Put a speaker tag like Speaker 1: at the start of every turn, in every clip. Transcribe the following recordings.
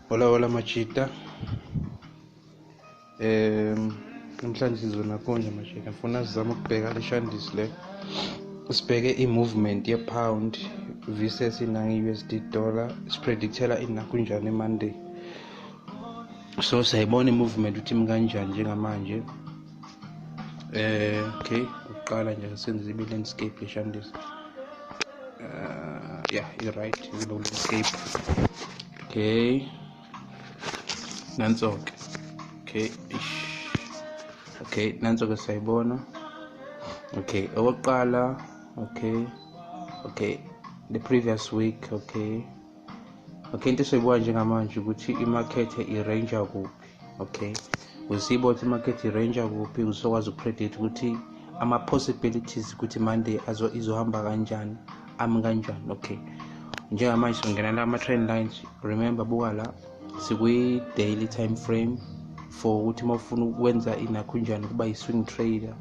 Speaker 1: Hola machita. Namhlanje sizona konje machita. Ngifuna sizame ukubheka le shandisi le. Sibheke i-movement ye-pound versus i-USD dollar. Sipredictela ina kunjani Monday. So sayibona i-movement ukuthi kanjani njengamanje. Okay, uqala nje senze i-landscape le shandisi. Yeah, you're right. It's landscape. Okay. Nanso-ke. Okay, nanso-ke sayibona. Okay, okokuqala. Okay, the previous week. Okay, into esiyibuka njengamanje ukuthi i-market i-range kuphi. Okay, uzibona ukuthi i-market i-range kuphi, uzokwazi ukupredict ukuthi ama-possibilities ukuthi Monday izohamba kanjani, kanjani. Okay, njengamanje singena la ama-trend lines. Remember, buka la sikwi-daily time frame for ukuthi mawufuna ukwenza inakunjani kuba yi-swing trader.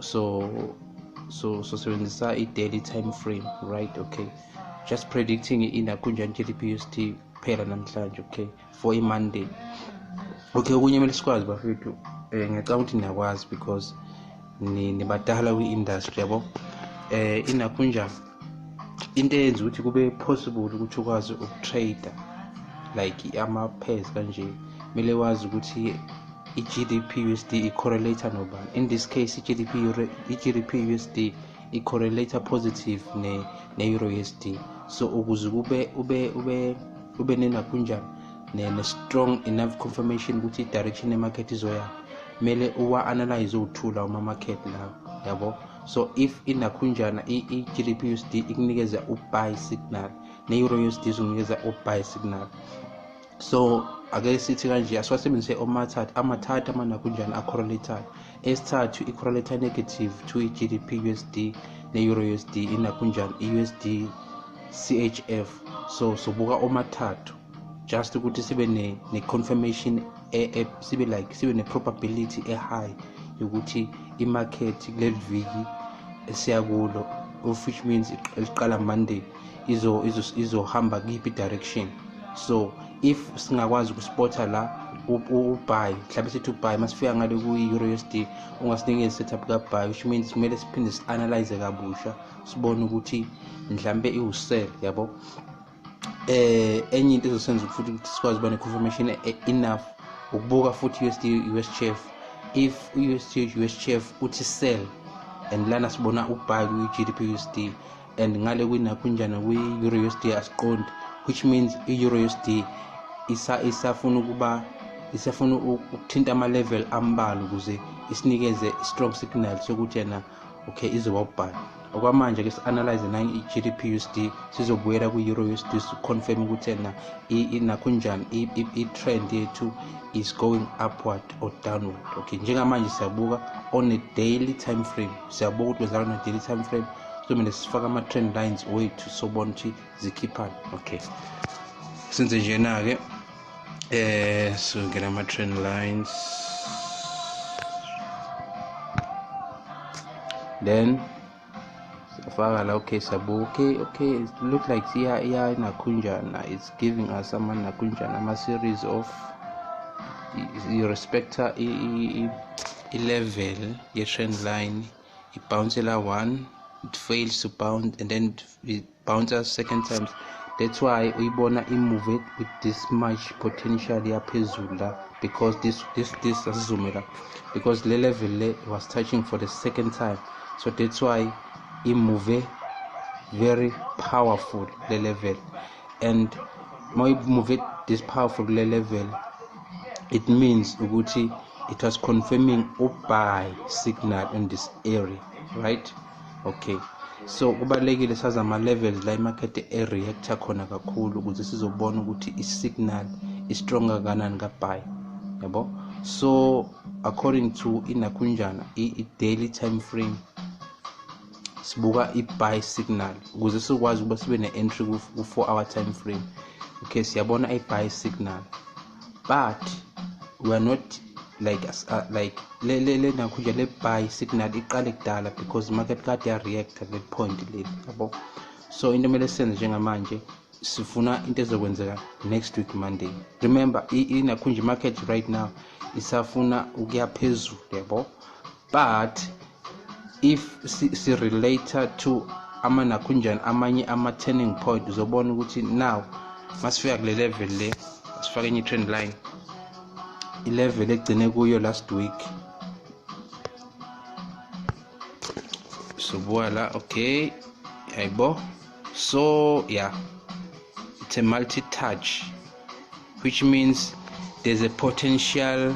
Speaker 1: So sebenzisa i-daily time frame, right? Okay, just predicting inakunjani GBPUSD phela namhlanje. Okay, for i-Monday. Okay, okunye kumele sikwazi bafethu, ngicabanga ukuthi niyakwazi because nibadala kwi-industry yabo. Inakunjani into eyenza ukuthi kube possible ukuthi ukwazi ukutrader like ama-pairs kanje, kumele wazi ukuthi i-GBPUSD i-correlate nobani. In this case i-GBPUSD i-correlate positive ne-EURUSD. So ukuze ube nenakunjani ne-strong enough confirmation ukuthi i-direction ye-market izoya, kumele uwa-analyze uthula uma-market lawo yabo. So if inakunjana i-GBPUSD ikunikeza u-buy signal ne-EURUSD izokunikeza u-buy signal. So ake sithi kanje asiwasebenzise amathathu amanakunjani a-correlated. Esithathu i-correlate negative to i-GBPUSD ne-EURUSD inakunjani USDCHF. So buka omathathu just ukuthi sibe ne-confirmation sibe ne-probability e-high ukuthi i-market kuleli viki esiyakulo, which means iqala Monday izohamba kuyiphi direction. So if singakwazi ukuspota la u-buy, mhlawumbe sithi u-buy masifika ngale ku-EURUSD ungasinikeza setup ka-buy, which means kumele siphinde si-analyze kabusha sibone ukuthi mhlawumbe iwu-sell yabo. Enye into ezosenza futhi ukuthi sikwazi ukuba ne-confirmation enough ukubuka futhi USD USDCHF. If USD USDCHF uthi sell and lana sibona u-buy kwi-GBPUSD and ngale kwinakunjana kwi-EURUSD asiqondi, which means i-EURUSD isafuna ukuthinta ama-level ambalwa ukuze isinikeze strong signal sokuthi yena okay izoba u-buy. Okwamanje ke si-analyze na i-GBPUSD sizobuyela ku-EURUSD confirm ukuthi yena inakunjani i-trend yethu is going upward or downward. Okay, njengamanje siyabuka on a daily time frame, siyabuka ukuthi wenzakala on a daily time frame. So kumele sifake ama-trend lines wethu sobona ukuthi zikhiphani. Okay, senze njena ke so ngena ama-trend lines, then siyafaka la. Okay, siyabuka okay it look like iya nakunjana, it's giving us nakunjana ama-series of i-respector i-level ye-trend line. It bounces la one, it fails to bounce, and then it bounces second times. That's why we wanna move it with this much potential yaphezulu, because this asizumela, because the level was touching for the second time. So that's why it move very powerful the level, and when we move it this powerful level, it means ukuthi it was confirming a buy signal in this area, right? Okay, so kubalekile saza ama-levels la i-market e-reacta khona kakhulu ukuze sizobona ukuthi i-signal is-stronger kanani ka-buy yabo. So according to inakunjana i-daily time frame sibuka i-buy signal ukuze sikwazi ukuba sibe ne-entry ku-4 hour time frame. Okay, siyabona i-buy signal, but we are not like le nakunja le buy signal iqale kudala because market kade ya react at that point le yabo. So into kumele senze njengamanje sifuna into ezokwenzeka next week Monday. Remember inakhunja market right now isafuna ukuya phezulu yabo, but if si relate to amanakhunjana amanye ama turning point uzobona ukuthi now masifika kule level le sifaka enye trend line, i-level egcine kuyo last week. So voila, okay, yabo. So yeah, it's a multi-touch, which means there's a potential,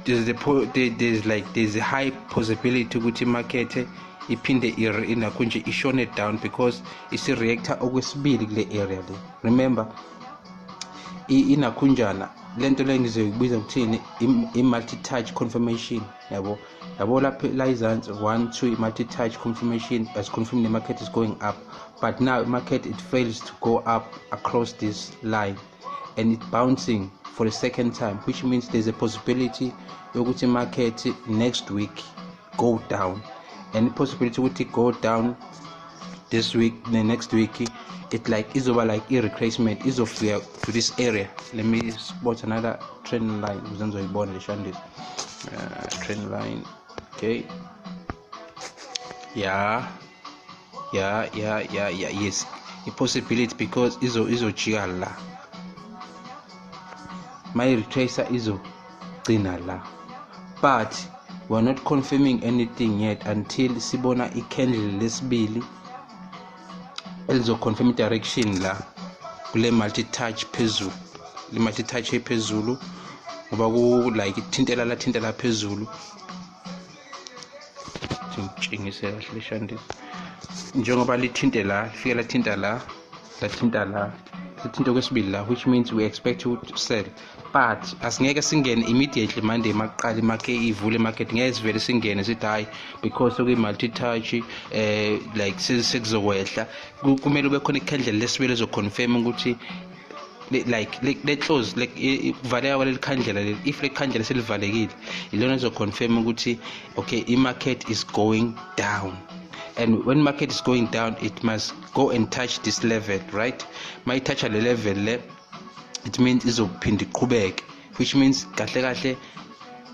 Speaker 1: there's a high possibility ukuthi market iphinde inakhunje ishone down because it's a reactor okwesibili kule area le. Remember inakhunjana lento le ngizoyibiza ukuthini i-multi-touch confirmation, yabo lapha la izansi 1 2 multi-touch confirmation as confirmed the market is going up, but now market it fails to go up across this line and it bouncing for the second time, which means there's a possibility yokuthi market next week go down, and the possibility ukuthi go down this week, the next week it like izoba like retracement izofika to this area. Let me spot another trend line uzenzoyibona leshandis trend line. Okay, yeah, yes, a possibility because izojika la my retracer izogcina la, but we're not confirming anything yet until sibona i-candle lesibili elizo confirm direction la kule multi-touch phezulu, le multi-touch ephezulu ngoba ku like thintela phezulu. Ngitshengise kahle shandi njengoba lithinta la lifika lathinta la lithinta kwesibili la, which means we expect to sell, but asingeke singene immediately Monday maqala market ivule market ngeke sivele singene sithi hayi because sokuyi multi-touch like sekuzokwehla. Kumele ube khona ikhandle lesibili ezoconfirm ukuthi like le close like kuvaleka kwaleli khandlela leli, if le khandlela selivalekile ilona ezoconfirm ukuthi okay i-market is going down, and when market is going down it must go and touch this level, right? My touch le level le, it means izophinda iqhubeke, which means kahle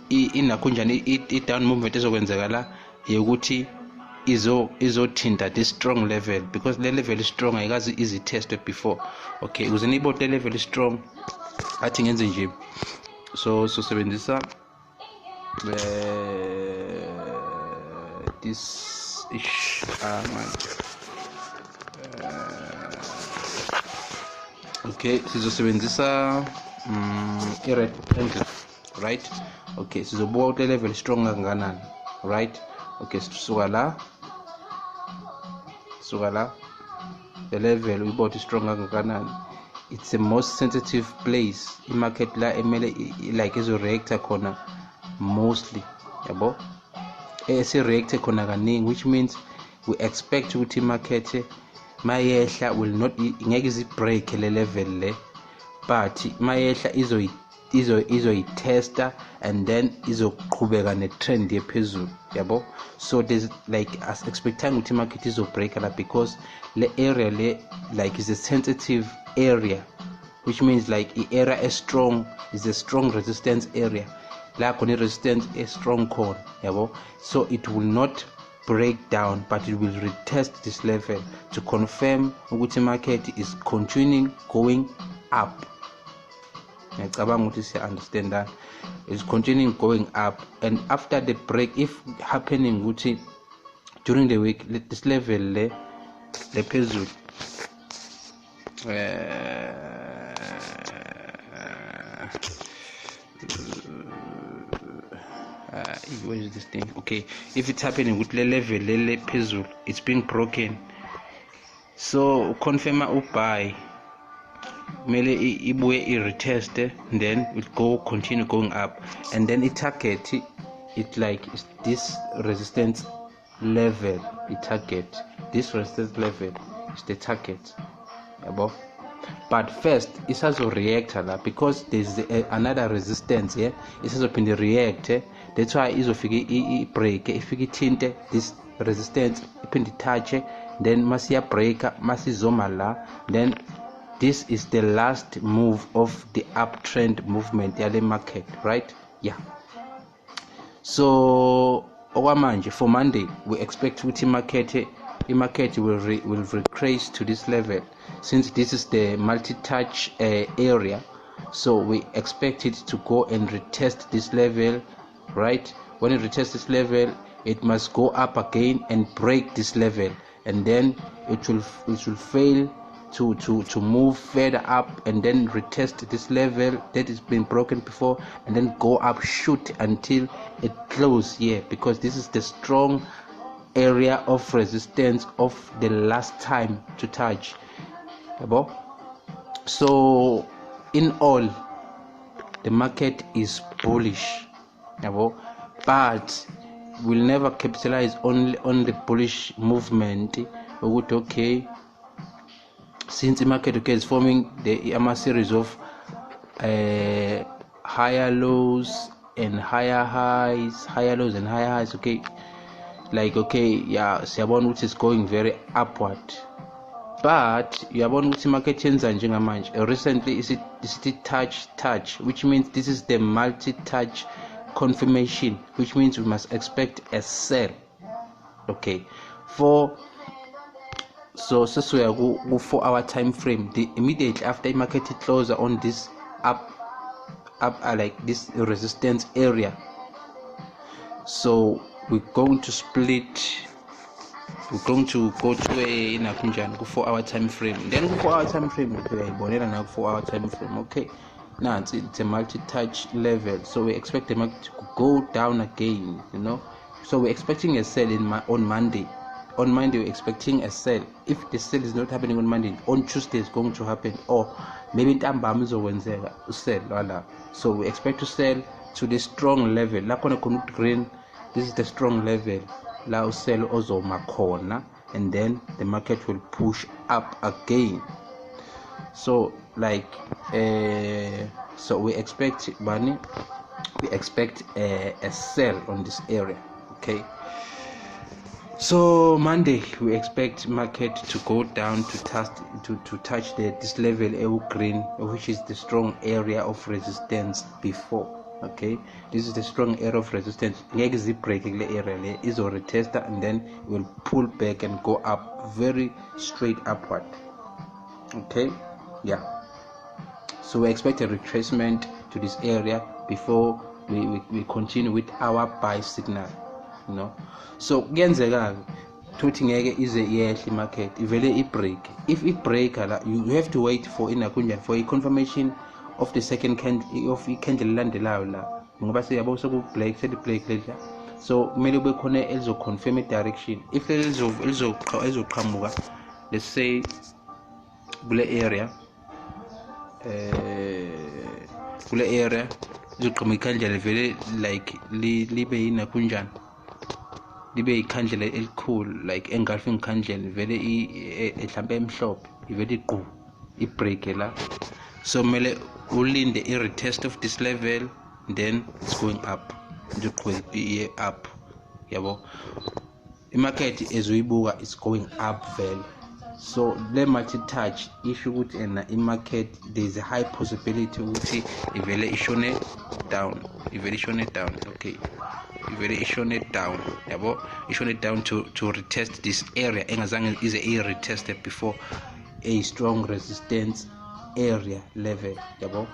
Speaker 1: inakhunjana i-down movement ezokwenzeka la yokuthi izothinta this strong level, because le level is strong ayikazi easy tested before. Okay, ukuze niyibone le level is strong athi ngenze nje, so sebenzisa this ish okay, sizosebenzisa i-red candle, right? Okay, sizobuka le level strong kangakanani, right? Okay, suka la the level we bought is strong kangakanani. It's the most sensitive place in market la emele like izo reactor khona mostly, yabo reactor khona kaningi, which means we expect ukuthi market mayehla will not ngeke izi break le level le, but mayehla izoyitesta and then izoqhubeka ne-trend yephezulu, yabo. So there's like as expecting ukuthi market izobreak la, because le area le like is a sensitive area, which means like the area is strong, is a strong resistance area la khona resistance is strong khona, yabo. So it will not break down, but it will retest this level to confirm ukuthi market is continuing going up. Ngicabanga ukuthi siya understand that it's continuing going up, and after the break if happening ukuthi during the week this level le phezulu where is this thing? Okay, if it's happening with le level le phezulu it's being broken, so confirm buy mele ibuye i-retest, then it go continue going up, and then it target it like this resistance level, it target this resistance level is the target above. But first it has a reactor la, because there's another resistance here, it has open the reactor, that's why izofika i break ifika ithinte resistance iphinde touch, then masiya breaker masizoma la, then this is the last move of the uptrend movement yale market, right? Yeah. So okwamanje for Monday we expect ukuthi market will retrace to this level, since this is the multi-touch area. So we expect it to go and retest this level, right? When it retests this level, it must go up again and break this level, and then it will fail to move further up and then retest this level that has been broken before, and then go up, shoot until it closes here, because this is the strong area of resistance of the last time to touch. So in all, the market is bullish, but will never capitalize only on the bullish movement. Okay, since the market is forming a series of higher lows and higher highs, higher lows and higher highs, okay, like, okay, yeah, siyabona ukuthi is going very upward, but uyabona ukuthi market yenza njengamanje recently is it touch, which means this is the multi-touch confirmation, which means we must expect a sell. Okay, so we are go 4 hour time frame. Immediately after the market close on this up like this resistance area, so we're going to split. We're going to go to a 4 hour time frame. Then 4 hour time frame, okay, 4 hour time frame. Okay, now it's a multi-touch level, so we expect the market to go down again, so we're expecting a sell on Monday. On Monday we're expecting a sell. If the sell is not happening on Monday, on Tuesday it's going to happen, or maybe sell. So we expect to sell to the strong level. Green, this is the strong level. Now sell also corner, and then the market will push up again. So like so we expect money, we expect a sell on this area. Okay, so Monday we expect market to go down to touch this level green, which is the strong area of resistance before. Okay, this is the strong area of resistance. Next breaking the area is a retester, and then it will pull back and go up very straight upward. Okay, yeah, so we expect a retracement to this area before we continue with our buy signal, so kuyenzeka ukuthi ngeke ize yehle market ivele ibreak. If it break, you have to wait for a confirmation of the second candle of candle landelayo la, ngoba siyabo soku black ledla, so kumele kube khona elizo confirm direction. If elizoqhamuka, let's say kule area lizoqhamuka ikhandlela vele like libe yina kunjani, libe ikhandlela elikhulu like engulfing ikhandlela vele mhlambe emhlophe ivele ibreak la, so kumele ulinde retest of this level, then it's going up, up, yabo. The market as we buka is going up well. So le multi-touch issue ukuthi in market there's a high possibility ukuthi ivele ishone down, okay, ivele ishone down, yabo, ishone down to retest this area engazange is a retested before, a strong resistance area level, yabo.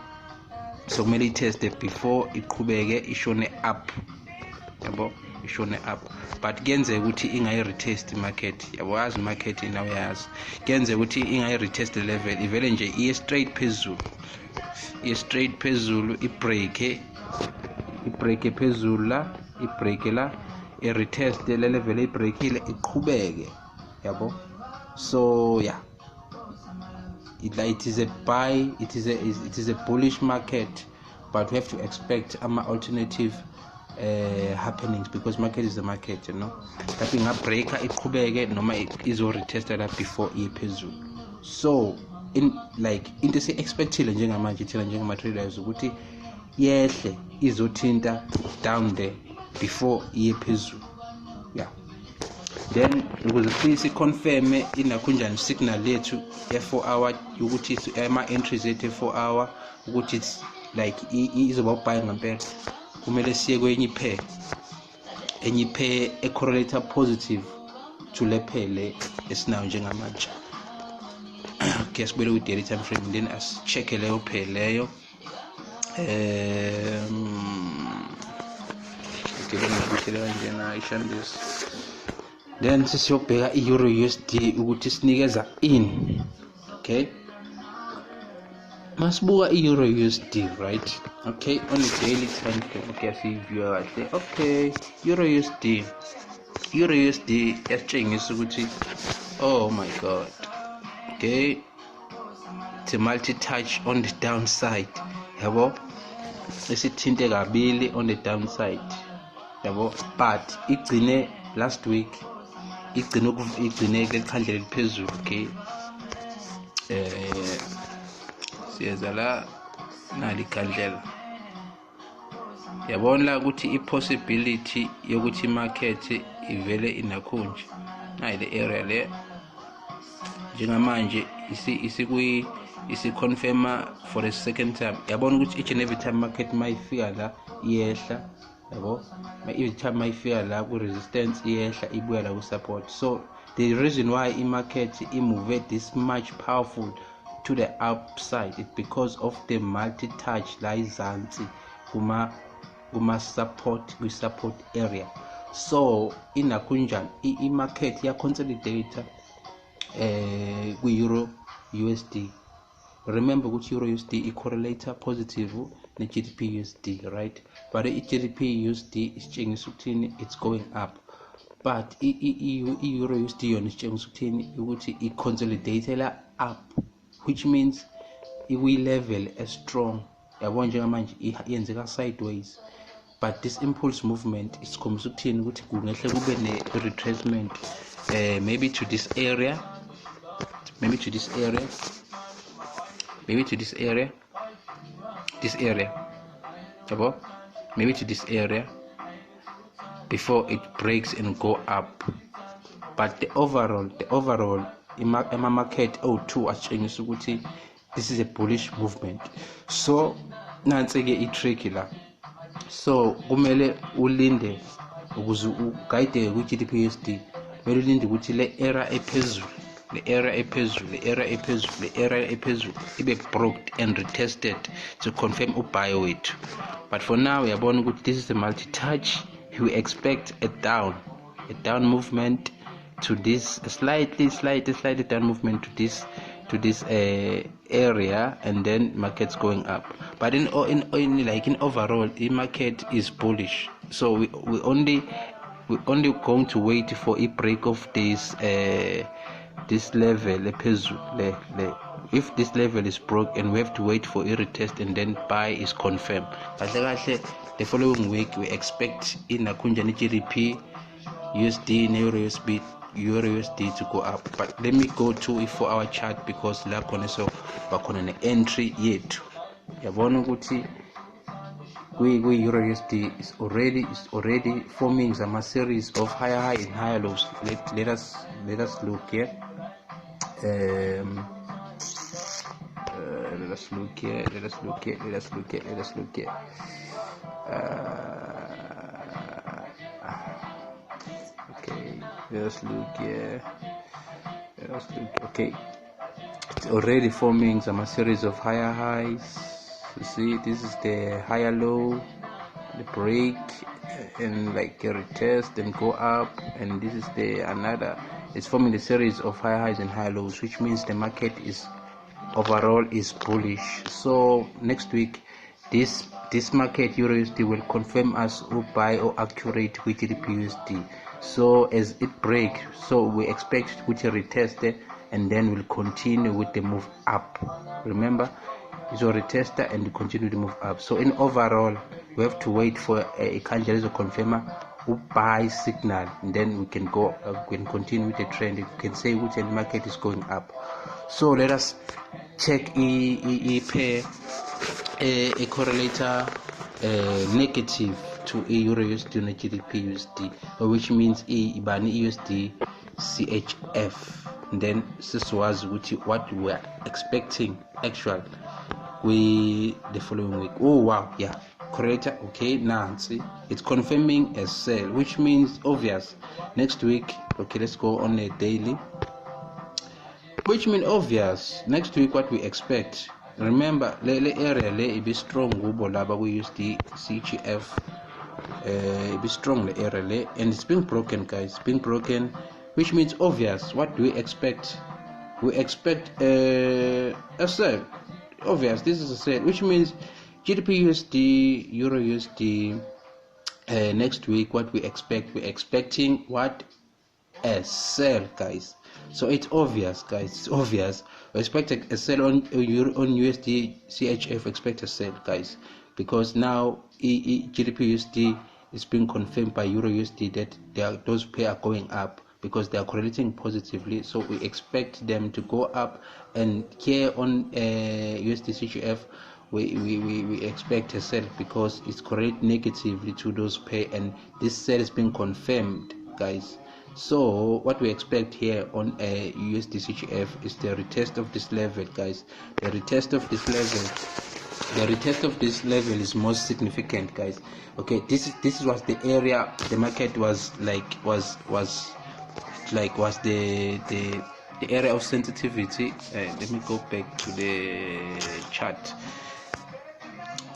Speaker 1: So kumele test before iqhubeke ishone up, yabo, ishone up. But kuyenzeka ukuthi ingayi retest market, yabo, yazi market nawe yazi, kuyenzeka ukuthi ingayi retest level ivele nje iye straight phezulu, ibreak phezulu la, retest le level ibreakile iqhubeke, yabo. So yeah, it is a buy, it is a bullish market, but we have to expect alternative happenings, because market is the market, that ingabreaka iqhubeke noma izo retested before iphezulu. So into se expectile njengamanje thina njengama traders ukuthi yehle izothinta down there before iphezulu. Yeah, then ukuze siconfirm inakunjani signal lethu ye4 hour ukuthi ama entries ethu ye4 hour ukuthi it's like izoba buy ngempela, kumele siye kwenye pair ecorrelator positive to le phele esinayo njengamanje. Okay, sibele ku daily time frame, then as-check leyo pair leyo. Okay, njena ishandis. Then sisiyobheka i-Euro USD ukuthi sinikeza in. Okay, masibuka i-Euro USD, right? Okay, on a daily time frame. Okay, asiview kahle. Okay, Euro USD yasitshengisa ukuthi, oh my god, okay, it's a multi-touch on the downside, yabo, esithinte kabili on the downside, yabo, but igcine last week igcine lekhandlela eliphezulu. Okay, siyeza la nali khandlela, yabona ukuthi i-possibility yokuthi market ivele inakhunje nayi le area le njengamanje isi-confirma for the second time. Yabona ukuthi each and every time market mayifika la iyehla, yabo, every time mayifika la ku resistance iyehla ibuya la ku support. So the reason why i-market imove this much powerful to the upside is because of the multi-touch la izansi kuma support area. So inakunjani i-market ya consolidate ku-Euro USD. Remember ukuthi Euro USD i-correlator positive ne GBPUSD, right? But i-GBPUSD isitshengisa ukuthini it's going up, but i-Euro USD yona isitshengisa ukuthini ukuthi i-consolidate la up, which means i-level strong, yabona njengamanje iyenzeka sideways. But this impulse movement is khombisa ukuthini ukuthi kungehle kube ne-retracement maybe to this area, yabo, maybe to this area before it breaks and go up. But the overall market O2 atshengisa ukuthi this is a bullish movement. So nansi ke i-tricky la, so kumele ulinde ukuze uguide ku GBPUSD, kumele ulinde ukuthi le area ephezulu ibe broke and retested to confirm ubuy wethu. But for now uyabona ukuthi this is a multi-touch. We expect a down movement to this, slightly down movement to this area, and then markets going up. But in overall, the market is bullish. So we only going to wait for a break of this level. If this level is broke, and we have to wait for a retest and then buy is confirmed. The following week we expect in Akunjani GBP USD and Euro USD to go up. But let me go to a 4-hour chart because la kone so bakona an entry yethu. Yabona ukuthi we Euro USD is already forming some series of higher high and higher lows. Let us look here. Let us look here. Okay, let's look here. Okay, it's already forming some series of higher highs. You see, this is the higher low, the break, and like a retest and go up, and this is the another. It's forming a series of higher highs and higher lows, which means the market is overall is bullish. So next week, this market Euro USD will confirm us or buy or accurate with the GBPUSD. So as it break, so we expect with a retest, and then we'll continue with the move up. Remember, it's a retester and continue to move up. So in overall, we have to wait for a candle confirmer who buy signal, and then we can go we can continue with the trend. You can say which the market is going up. So let us check a pair a correlator negative to euro USD and GBP USD, which means ibani USD CHF. And then this was what we were expecting actually the following week. Oh wow, yeah, correct. Okay, now see, it's confirming a sell, which means obvious next week. Okay, let's go on a daily, which means obvious next week what we expect. Remember, le area le be strong gubo laba we USD CHF. Be strong the area le, and it's being broken, guys. It's being broken, which means obvious. What do we expect? We expect a sell. Obvious, this is a sell, which means GBP USD euro USD next week. What we expect? We're expecting what? A sell, guys. So it's obvious, guys. It's obvious. We expect a sell on USD CHF. Expect a sell, guys, because now GBP USD is being confirmed by euro USD that those pair are going up because they are correlating positively. So we expect them to go up, and here on USD CHF we expect a sell because it's correlating negatively to those pair, and this sell is being confirmed, guys. So what we expect here on a USD CHF is the retest of this level, guys. The retest of this level is most significant, guys. Okay, this was the area the market was the area of sensitivity. Let me go back to the chart.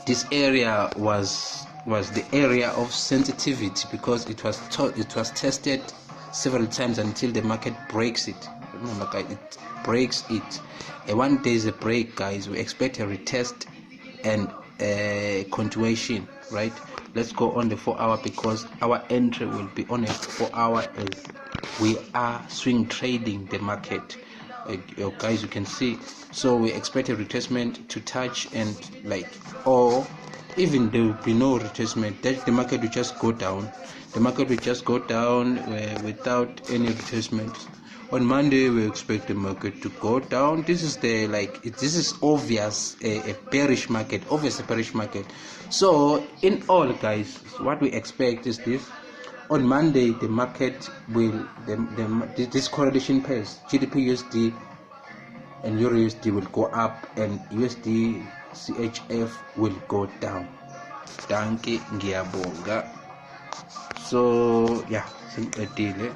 Speaker 1: This area was the area of sensitivity because it was tested several times until the market breaks it. Remember, guys, it breaks it. One day is a break, guys. We expect a retest and a continuation, right? Let's go on the 4 hour because our entry will be on a 4 hour as we are swing trading the market. Guys, you can see. So we expect a retracement to touch, and or even there will be no retracement, that the market will just go down. The market will just go down without any retracement. On Monday we expect the market to go down. This is this is obvious a bearish market, obvious a bearish market. So in all, guys, what we expect is this. On Monday the market will this correlation pairs GBP USD and euro USD will go up, and USD CHF will go down. Danke, ngiyabonga. So yeah, a deal.